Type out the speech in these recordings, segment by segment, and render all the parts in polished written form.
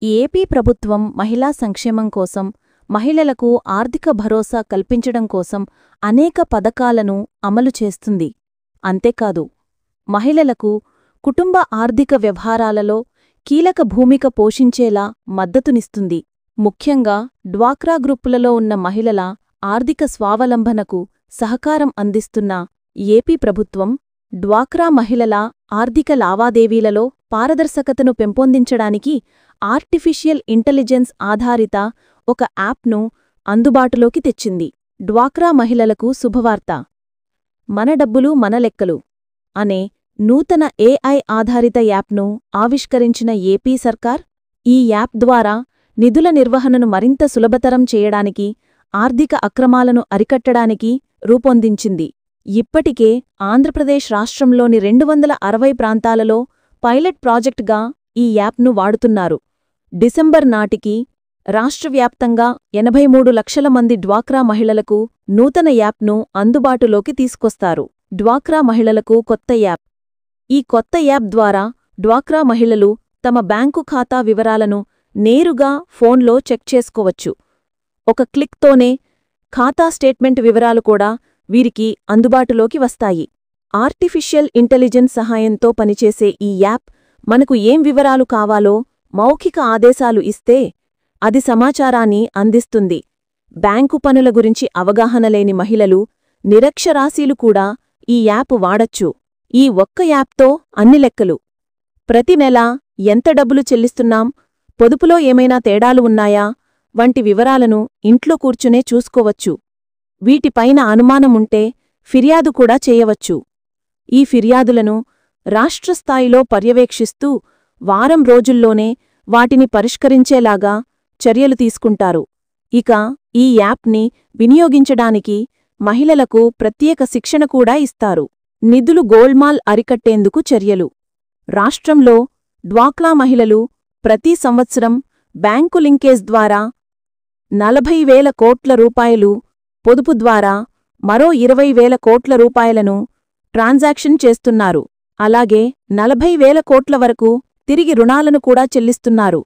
AP ప్రభుత్వం మహిళా సంక్షేమం కోసం, మహిళలకు ఆర్థిక భరోసా కల్పించడం కోసం అనేక పథకాలను అమలు చేస్తుంది. అంతేకాదు, మహిళలకు కుటుంబ ఆర్థిక వ్యవహారాలలో కీలక భూమిక పోషించేలా మద్దతునిస్తుంది. ముఖ్యంగా డ్వాక్రా గ్రూపులలో ఉన్న మహిళల ఆర్థిక స్వావలంబనకు సహకారం అందిస్తున్న ఏపీ ప్రభుత్వం, డ్వాక్రా మహిళల ఆర్థిక లావాదేవీలలో పారదర్శకతను పెంపొందించడానికి ఆర్టిఫిషియల్ ఇంటెలిజెన్స్ ఆధారిత ఒక యాప్ను అందుబాటులోకి తెచ్చింది. డ్వాక్రా మహిళలకు శుభవార్త. మన డబ్బులు మన లెక్కలు అనే నూతన ఏఐ ఆధారిత యాప్ను ఆవిష్కరించిన ఏపీ సర్కార్, ఈ యాప్ ద్వారా నిధుల నిర్వహణను మరింత సులభతరం చేయడానికి, ఆర్థిక అక్రమాలను అరికట్టడానికి రూపొందించింది. ఇప్పటికే ఆంధ్రప్రదేశ్ రాష్ట్రంలోని 260 ప్రాంతాలలో పైలట్ ప్రాజెక్టుగా ఈ యాప్ను వాడుతున్నారు. డిసెంబర్ నాటికి రాష్ట్రవ్యాప్తంగా 83 లక్షల మంది డ్వాక్రా మహిళలకు నూతన యాప్ను అందుబాటులోకి తీసుకొస్తారు. డ్వాక్రా మహిళలకు కొత్త యాప్. ఈ కొత్త యాప్ ద్వారా డ్వాక్రా మహిళలు తమ బ్యాంకు ఖాతా వివరాలను నేరుగా ఫోన్లో చెక్ చేసుకోవచ్చు. ఒక క్లిక్తోనే ఖాతా స్టేట్మెంట్ వివరాలు కూడా వీరికి అందుబాటులోకి వస్తాయి. ఆర్టిఫిషియల్ ఇంటెలిజెన్స్ సహాయంతో పనిచేసే ఈ యాప్ మనకు ఏం వివరాలు కావాలో మౌఖిక ఆదేశాలు ఇస్తే అది సమాచారాన్ని అందిస్తుంది. బ్యాంకు పనుల గురించి అవగాహన లేని మహిళలు, నిరక్షరాస్యులు కూడా ఈ యాప్ వాడచ్చు. ఈ ఒక్క యాప్తో అన్ని లెక్కలు, ప్రతి నెలా ఎంత డబ్బులు చెల్లిస్తున్నాం, పొదుపులో ఏమైనా తేడాలు ఉన్నాయా వంటి వివరాలను ఇంట్లో కూర్చునే చూసుకోవచ్చు. వీటిపైన అనుమానముంటే ఫిర్యాదు కూడా చేయవచ్చు. ఈ ఫిర్యాదులను రాష్ట్రస్థాయిలో పర్యవేక్షిస్తూ వారం రోజుల్లోనే వాటిని పరిష్కరించేలాగా చర్యలు తీసుకుంటారు. ఇక ఈ యాప్ని వినియోగించడానికి మహిళలకు ప్రత్యేక శిక్షణ కూడా ఇస్తారు. నిధులు గోల్మాల్ అరికట్టేందుకు చర్యలు. రాష్ట్రంలో డ్వాక్రా మహిళలు ప్రతి సంవత్సరం బ్యాంకు లింకేజ్ ద్వారా 40,000 కోట్ల రూపాయలు, పొదుపు ద్వారా మరో 20,000 కోట్ల రూపాయలను ట్రాన్సాక్షన్ చేస్తున్నారు. అలాగే 40,000 కోట్ల వరకు తిరిగి రుణాలను కూడా చెల్లిస్తున్నారు.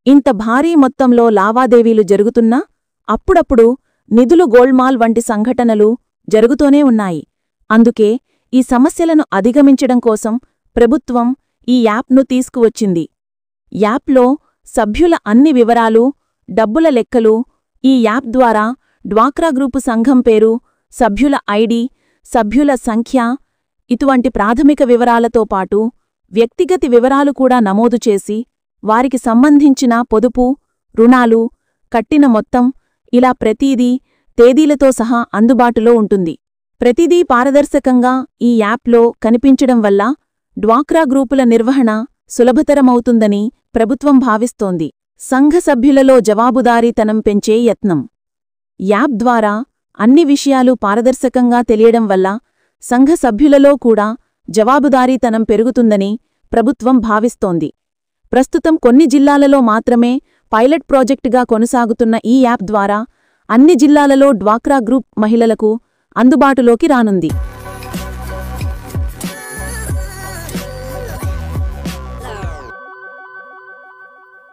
ఇంత భారీ మొత్తంలో లావాదేవీలు జరుగుతున్నా అప్పుడప్పుడు నిధులు గోల్మాల్ వంటి సంఘటనలు జరుగుతూనే ఉన్నాయి. అందుకే ఈ సమస్యలను అధిగమించడం కోసం ప్రభుత్వం ఈ యాప్ను తీసుకువచ్చింది. యాప్లో సభ్యుల అన్ని వివరాలు, డబ్బుల లెక్కలు, ఈ యాప్ ద్వారా డ్వాక్రా గ్రూపు సంఘం పేరు, సభ్యుల ఐడి, సభ్యుల సంఖ్య ఇటువంటి ప్రాథమిక వివరాలతో పాటు వ్యక్తిగత వివరాలు కూడా నమోదు చేసి వారికి సంబంధించిన పొదుపు, రుణాలు, కట్టిన మొత్తం ఇలా ప్రతీదీ తేదీలతో సహా అందుబాటులో ఉంటుంది. ప్రతిదీ పారదర్శకంగా ఈ యాప్లో కనిపించడం వల్ల డ్వాక్రా గ్రూపుల నిర్వహణ సులభతరమవుతుందని ప్రభుత్వం భావిస్తోంది. సంఘ సభ్యులలో జవాబుదారీతనం పెంచే యత్నం. యాప్ ద్వారా అన్ని విషయాలు పారదర్శకంగా తెలియడం వల్ల సంఘ సభ్యులలో కూడా జవాబుదారీతనం పెరుగుతుందని ప్రభుత్వం భావిస్తోంది. ప్రస్తుతం కొన్ని జిల్లాలలో మాత్రమే పైలట్ ప్రాజెక్టుగా కొనసాగుతున్న ఈ యాప్ ద్వారా అన్ని జిల్లాలలో డ్వాక్రా గ్రూప్ మహిళలకు అందుబాటులోకి రానుంది.